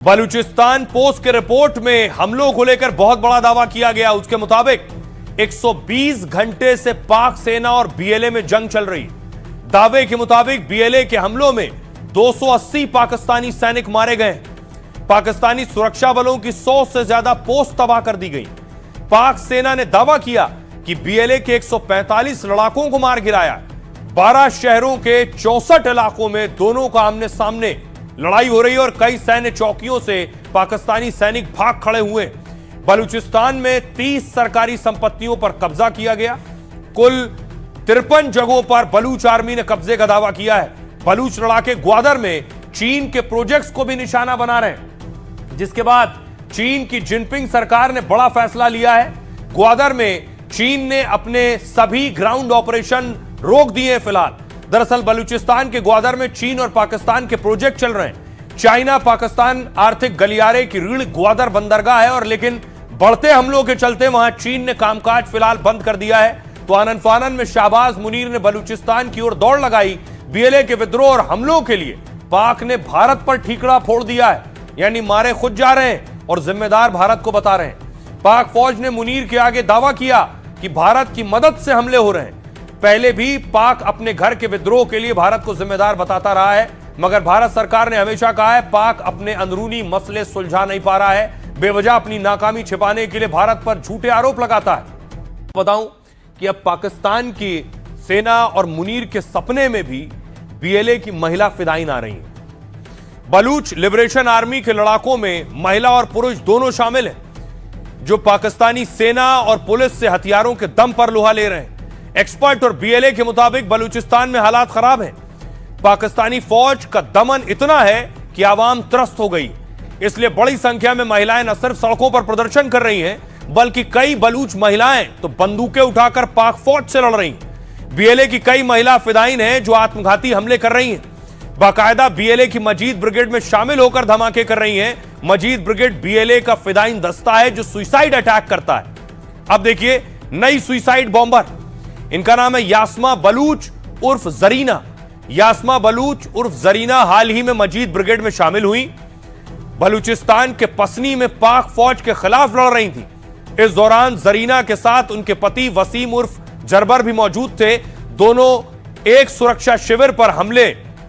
Balochistan post के report में हमलों को लेकर बहुत बड़ा दावा किया गया। उसके मुताबिक 120 घंटे से पाक सेना और बीएलए में जंग चल रही। दावे के मुताबिक बीएलए के हमलों में 280 पाकिस्तानी सैनिक मारे गए। पाकिस्तानी सुरक्षा बलों की 100 से ज्यादा पोस्ट तबाह कर दी गई। पाक सेना ने दावा किया कि बीएलए के 145 लड़ाकों को मार गिराया। 12 शहरों के 64 इलाकों में दोनों का आमने सामने लड़ाई हो रही है और कई सैन्य चौकियों से पाकिस्तानी सैनिक भाग खड़े हुए। बलूचिस्तान में 30 सरकारी संपत्तियों पर कब्जा किया गया। कुल 53 जगहों पर बलूच आर्मी ने कब्जे का दावा किया है। बलूच लड़ाके ग्वादर में चीन के प्रोजेक्ट्स को भी निशाना बना रहे हैं, जिसके बाद चीन की जिनपिंग सरकार ने बड़ा फैसला लिया है। ग्वादर में चीन ने अपने सभी ग्राउंड ऑपरेशन रोक दिए हैं फिलहाल। दरअसल बलूचिस्तान के ग्वादर में चीन और पाकिस्तान के प्रोजेक्ट चल रहे हैं। चाइना पाकिस्तान आर्थिक गलियारे की रीढ़ ग्वादर बंदरगाह है और लेकिन बढ़ते हमलों के चलते वहां चीन ने कामकाज फिलहाल बंद कर दिया है। तो आनन फानन में शाहबाज मुनीर ने बलूचिस्तान की ओर दौड़ लगाई। बीएलए के विद्रोह और हमलों के लिए पाक ने भारत पर ठीकरा फोड़ दिया है, यानी मारे खुद जा रहे हैं और जिम्मेदार भारत को बता रहे हैं। पाक फौज ने मुनीर के आगे दावा किया कि भारत की मदद से हमले हो रहे हैं। पहले भी पाक अपने घर के विद्रोह के लिए भारत को जिम्मेदार बताता रहा है, मगर भारत सरकार ने हमेशा कहा है पाक अपने अंदरूनी मसले सुलझा नहीं पा रहा है। बेवजह अपनी नाकामी छिपाने के लिए भारत पर झूठे आरोप लगाता है। बताऊं कि अब पाकिस्तान की सेना और मुनीर के सपने में भी बीएलए की महिला फिदायीन आ रही हैं। बलूच लिबरेशन आर्मी के लड़ाकों में महिला और पुरुष दोनों शामिल हैं, जो पाकिस्तानी सेना और पुलिस से हथियारों के दम पर लोहा ले रहे हैं। एक्सपर्ट और बीएलए के मुताबिक बलूचिस्तान में हालात खराब हैं। पाकिस्तानी फौज का दमन इतना है कि आवाम त्रस्त हो गई। इसलिए बड़ी संख्या में महिलाएं न सिर्फ सड़कों पर प्रदर्शन कर रही हैं, बल्कि कई बलूच महिलाएं तो बंदूकें उठाकर पाक फौज से लड़ रही हैं। बीएलए की कई महिला फिदायीन हैं जो आत्मघाती हमले कर रही हैं। बाकायदा बीएलए की मजीद ब्रिगेड में शामिल होकर धमाके कर रही हैं। मजीद ब्रिगेड बीएलए का फिदायीन दस्ता है जो सुइसाइड अटैक करता है। अब देखिए नई सुइसाइड बॉम्बर, इनका नाम है यास्मा बलूच उर्फ जरीना। यास्मा बलूच उर्फ जरीना हाल ही में मजीद ब्रिगेड में शामिल हुई। बलूचिस्तान के पसनी में पाक फौज के खिलाफ लड़ रही थी। इस दौरान जरीना के साथ उनके पति वसीम उर्फ जरबर भी मौजूद थे। दोनों एक सुरक्षा शिविर पर हमले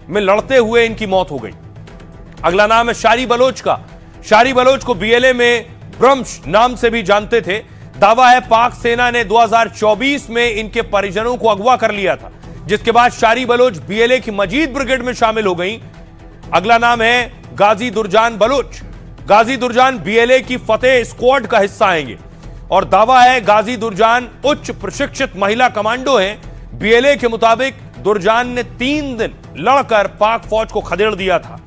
में लड़ते हुए इनकी मौत हो गई। अगला नाम है शारी बलोच का। शारी बलोच को बीएलए में ब्रह्मश नाम से भी जानते थे। दावा है पाक सेना ने 2024 में इनके परिजनों को अगवा कर लिया था, जिसके बाद शारी बलोच बीएलए की मजीद ब्रिगेड में शामिल हो गई। अगला नाम है गाजी दुरजान बलोच। गाजी दुरजान बीएलए की फतेह स्क्वाड का हिस्सा आएंगे और दावा है गाजी दुरजान उच्च प्रशिक्षित महिला कमांडो हैं। बीएलए के मुताबिक दुरजान ने 3 दिन लड़कर पाक फौज को खदेड़ दिया था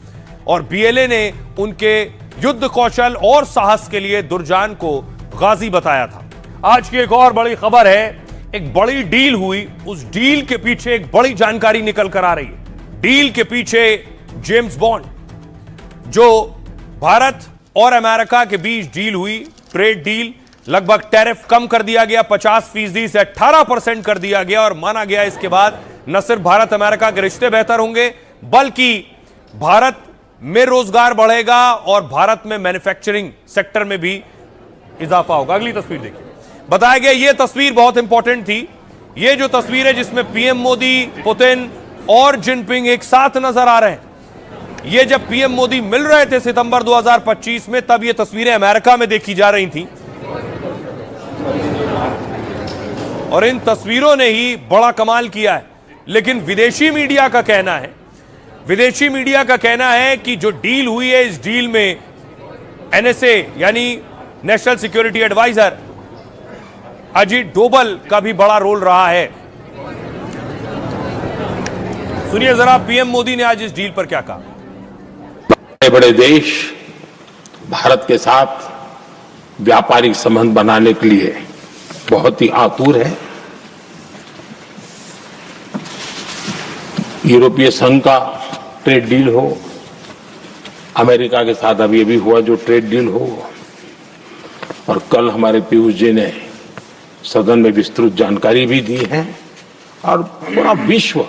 और बीएलए ने उनके युद्ध कौशल और साहस के लिए दुरजान को गाजी बताया था। आज की एक और बड़ी खबर है। एक बड़ी डील हुई, उस डील के पीछे एक बड़ी जानकारी निकल कर आ रही है। डील के पीछे जेम्स बॉन्ड, जो भारत और अमेरिका के बीच डील हुई, ट्रेड डील, लगभग टैरिफ कम कर दिया गया, 50% से 18% कर दिया गया और माना गया इसके बाद न सिर्फ भारत अमेरिका के रिश्ते बेहतर होंगे, बल्कि भारत में रोजगार बढ़ेगा और भारत में मैन्युफैक्चरिंग सेक्टर में भी इजाफा होगा। अगली तस्वीर देखिए। बताया गया यह तस्वीर बहुत इंपॉर्टेंट थी। यह जो तस्वीर है जिसमें पीएम मोदी, पुतिन और जिनपिंग एक साथ नजर आ रहे हैं। यह जब पीएम मोदी मिल रहे थे सितंबर 2025 में, तब यह तस्वीरें अमेरिका में देखी जा रही थी और इन तस्वीरों ने ही बड़ा कमाल किया है। लेकिन विदेशी मीडिया का कहना है कि जो डील हुई है, इस डील में एनएसए यानी national security adviser Ajit Doval का भी बड़ा रोल रहा है। सुनिए जरा पीएम मोदी ने आज इस डील पर क्या कहा। बड़े बड़े देश भारत के साथ व्यापारिक संबंध बनाने के लिए बहुत ही आतुर है। यूरोपीय संघ का ट्रेड डील हो, अमेरिका के साथ अभी भी हुआ जो ट्रेड डील हो, और कल हमारे पीयूष जी ने सदन में विस्तृत जानकारी भी दी है और पूरा विश्व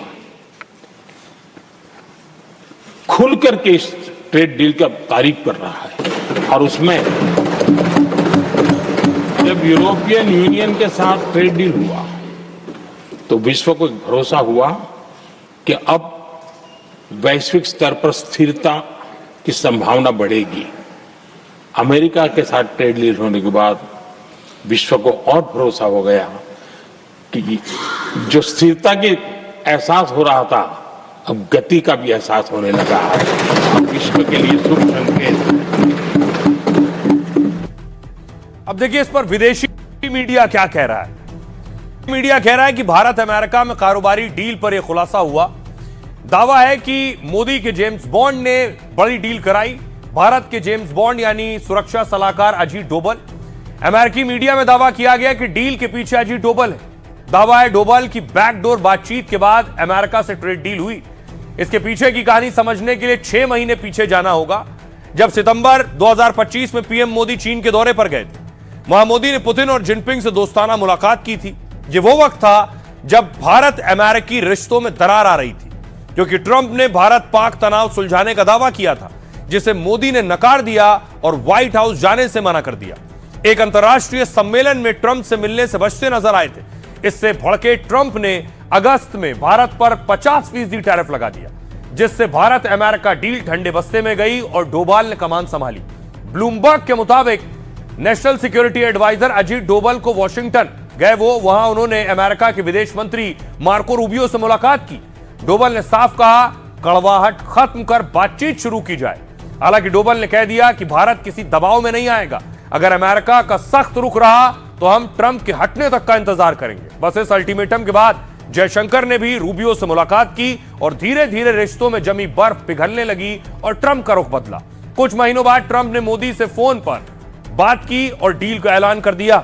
खुल करके इस ट्रेड डील का तारीफ कर रहा है और उसमें जब यूरोपियन यूनियन के साथ ट्रेड डील हुआ तो विश्व को एक भरोसा हुआ कि अब वैश्विक स्तर पर स्थिरता की संभावना बढ़ेगी। अमेरिका के साथ ट्रेड डील होने के बाद विश्व को और भरोसा हो गया कि जो स्थिरता की एहसास हो रहा था अब गति का भी एहसास होने लगा है और विश्व के लिए शुभ संकेत है। अब देखिए इस पर विदेशी मीडिया क्या कह रहा है। मीडिया कह रहा है कि भारत अमेरिका में कारोबारी डील पर यह खुलासा हुआ। दावा है कि मोदी के जेम्स बॉन्ड ने बड़ी डील कराई। भारत के जेम्स बॉन्ड यानी सुरक्षा सलाहकार अजीत डोभाल। अमेरिकी मीडिया में दावा किया गया कि डील के पीछे अजीत डोभाल है। दावा है डोभाल की बैकडोर बातचीत के बाद अमेरिका से ट्रेड डील हुई। इसके पीछे की कहानी समझने के लिए 6 महीने पीछे जाना होगा, जब सितंबर 2025 में पीएम मोदी चीन के दौरे पर गए थे। वहां मोदी ने पुतिन और जिनपिंग से दोस्ताना मुलाकात की थी। ये वो वक्त था जब भारत अमेरिकी रिश्तों में दरार आ रही थी, क्योंकि ट्रंप ने भारत पाक तनाव सुलझाने का दावा किया था, जिसे मोदी ने नकार दिया और व्हाइट हाउस जाने से मना कर दिया। एक अंतर्राष्ट्रीय सम्मेलन में ट्रंप से मिलने से बचते नजर आए थे। इससे भड़के ट्रंप ने अगस्त में भारत पर 50% टैरिफ लगा दिया, जिससे भारत अमेरिका डील ठंडे बस्ते में गई और डोभाल ने कमान संभाली। ब्लूमबर्ग के मुताबिक national security adviser Ajit Doval को वॉशिंगटन गए वहां उन्होंने अमेरिका के विदेश मंत्री मार्को रूबियो से मुलाकात की। डोभाल ने साफ कहा कड़वाहट खत्म कर बातचीत शुरू की जाए। हालांकि डोभाल ने कह दिया कि भारत किसी दबाव में नहीं आएगा। अगर अमेरिका का सख्त रुख रहा तो हम ट्रंप के हटने तक का इंतजार करेंगे। बस इस अल्टीमेटम के बाद जयशंकर ने भी रूबियो से मुलाकात की और धीरे धीरे रिश्तों में जमी बर्फ पिघलने लगी और ट्रंप का रुख बदला। कुछ महीनों बाद ट्रंप ने मोदी से फोन पर बात की और डील का ऐलान कर दिया।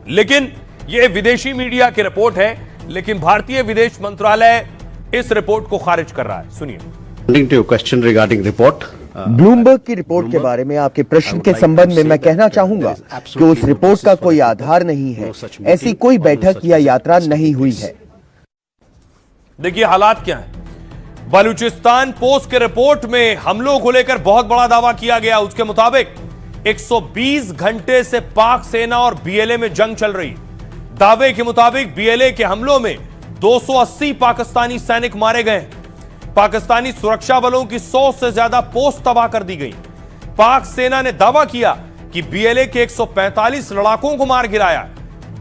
लेकिन यह विदेशी मीडिया की रिपोर्ट है, लेकिन भारतीय विदेश मंत्रालय इस रिपोर्ट को खारिज कर रहा है। सुनिए। ब्लूमबर्ग की रिपोर्ट के बारे में आपके प्रश्न के संबंध में मैं कहना चाहूंगा कि उस रिपोर्ट का कोई आधार नहीं है। ऐसी कोई बैठक या यात्रा नहीं हुई है। देखिए हालात क्या है। बलूचिस्तान पोस्ट के रिपोर्ट में हमलों को लेकर बहुत बड़ा दावा किया गया। उसके मुताबिक 120 घंटे से पाक सेना और बीएलए में जंग चल रही। दावे के मुताबिक बीएलए के हमलों में 280 पाकिस्तानी सैनिक मारे गए। पाकिस्तानी सुरक्षा बलों की 100 से ज्यादा पोस्ट तबाह कर दी गई। पाक सेना ने दावा किया कि बीएलए के 145 लड़ाकों को मार गिराया।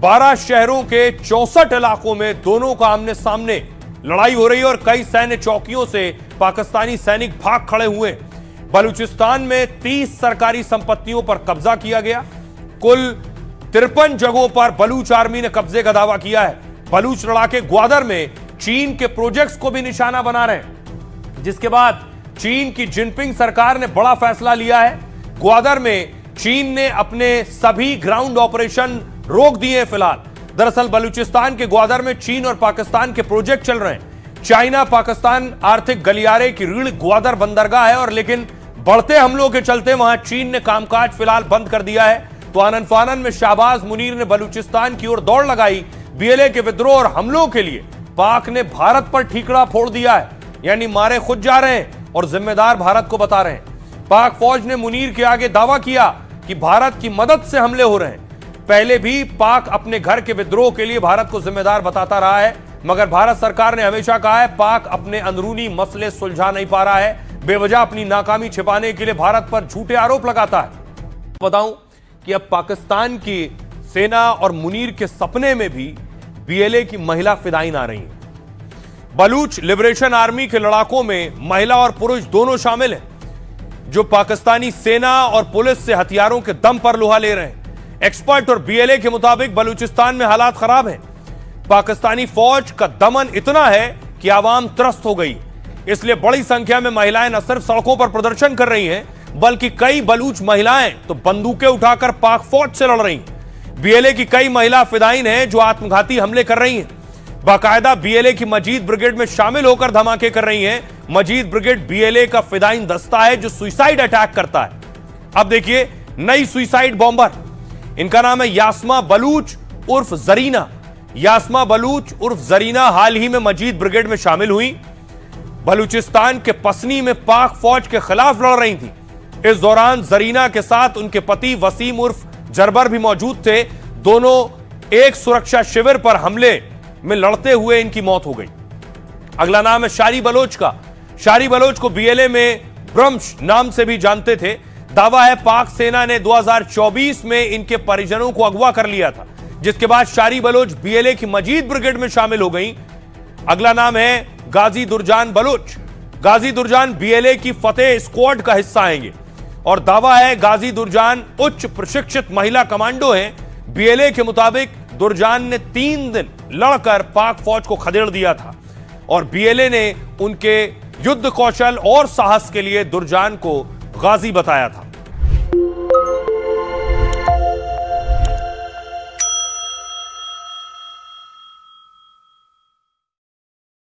12 शहरों के 64 इलाकों में दोनों का आमने सामने लड़ाई हो रही है और कई सैन्य चौकियों से पाकिस्तानी सैनिक भाग खड़े हुए। बलूचिस्तान में 30 सरकारी संपत्तियों पर कब्जा किया गया। कुल 53 जगहों पर बलूच आर्मी ने कब्जे का दावा किया है। बलूच लड़ाके ग्वादर में चीन के प्रोजेक्ट्स को भी निशाना बना रहे हैं, जिसके बाद चीन की जिनपिंग सरकार ने बड़ा फैसला लिया है। ग्वादर में चीन ने अपने सभी ग्राउंड ऑपरेशन रोक दिए फिलहाल। दरअसल बलूचिस्तान के ग्वादर में चीन और पाकिस्तान के प्रोजेक्ट चल रहे हैं। चाइना पाकिस्तान आर्थिक गलियारे की रीढ़ ग्वादर बंदरगाह है, और लेकिन बढ़ते हमलों के चलते वहां चीन ने कामकाज फिलहाल बंद कर दिया है। तो आनन फानन में शाहबाज मुनीर ने बलूचिस्तान की ओर दौड़ लगाई। बीएलए के विद्रोह और हमलों के लिए पाक ने भारत पर ठीकरा फोड़ दिया है, यानी मारे खुद जा रहे हैं और जिम्मेदार भारत को बता रहे हैं। पाक फौज ने मुनीर के आगे दावा किया कि भारत की मदद से हमले हो रहे हैं। पहले भी पाक अपने घर के विद्रोह के लिए भारत को जिम्मेदार बताता रहा है, मगर भारत सरकार ने हमेशा कहा है पाक अपने अंदरूनी मसले सुलझा नहीं पा रहा है। बेवजह अपनी नाकामी छिपाने के लिए भारत पर झूठे आरोप लगाता है। बताऊं कि अब पाकिस्तान की सेना और मुनीर के सपने में भी बीएलए की महिला फिदायीन आ रही हैं। बलूच लिबरेशन आर्मी के लड़ाकों में महिला और पुरुष दोनों शामिल हैं, जो पाकिस्तानी सेना और पुलिस से हथियारों के दम पर लोहा ले रहे हैं। एक्सपर्ट और बीएलए के मुताबिक बलूचिस्तान में हालात खराब हैं। पाकिस्तानी फौज का दमन इतना है कि आवाम त्रस्त हो गई। इसलिए बड़ी संख्या में महिलाएं न सिर्फ सड़कों पर प्रदर्शन कर रही हैं, बल्कि कई बलूच महिलाएं तो बंदूकें उठाकर पाक फौज से लड़ रही हैं। बीएलए की कई महिला फिदायीन हैं जो आत्मघाती हमले कर रही हैं। बाकायदा बीएलए की मजीद ब्रिगेड में शामिल होकर धमाके कर रही हैं। मजीद ब्रिगेड बीएलए का फिदायीन दस्ता है जो सुइसाइड अटैक करता है। अब देखिए नई सुइसाइड बॉम्बर, इनका नाम है यास्मा बलूच उर्फ जरीना। यास्मा बलूच उर्फ जरीना हाल ही में मजीद ब्रिगेड में शामिल हुई। बलूचिस्तान के पसनी में पाक फौज के खिलाफ लड़ रही थी। इस दौरान जरीना के साथ उनके पति वसीम उर्फ जरबर भी मौजूद थे। दोनों एक सुरक्षा शिविर पर हमले में लड़ते हुए इनकी मौत हो गई। अगला नाम है शारी बलोच का। शारी बलोच को बीएलए में ब्रह्मश नाम से भी जानते थे। दावा है पाक सेना ने 2024 में इनके परिजनों को अगवा कर लिया था, जिसके बाद शारी बलोच बीएलए की मजीद ब्रिगेड में शामिल हो गई। अगला नाम है गाजी दुरजान बलोच। गाजी दुरजान बीएलए की फतेह स्क्वाड का हिस्सा आएंगे और दावा है गाजी दुरजान उच्च प्रशिक्षित महिला कमांडो हैं। बीएलए के मुताबिक दुरजान ने 3 दिन लड़कर पाक फौज को खदेड़ दिया था और बीएलए ने उनके युद्ध कौशल और साहस के लिए दुरजान को गाजी बताया था।